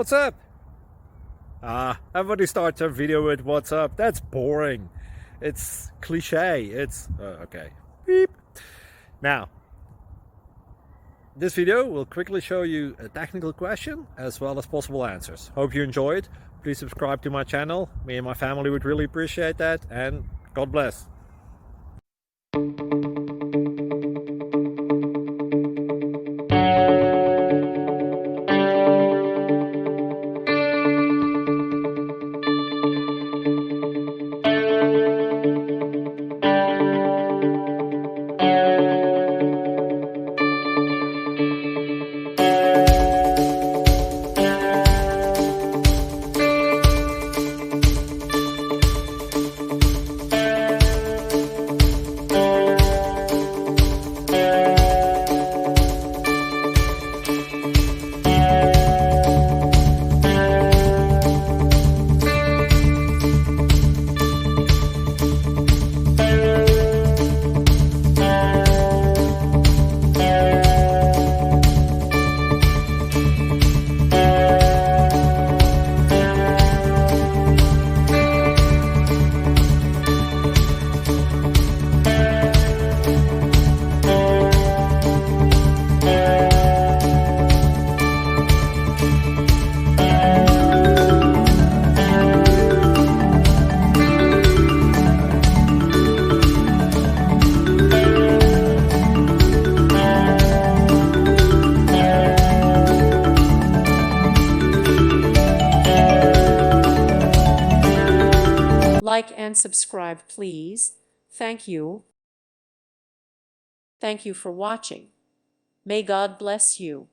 What's up? Everybody starts their video with what's up. That's boring. It's cliche. It's okay. Beep. Now, this video will quickly show you a technical question as well as possible answers. Hope you enjoyed. Please subscribe to my channel. Me and my family would really appreciate that, and God bless. Like and subscribe, please. Thank you. Thank you for watching. May God bless you.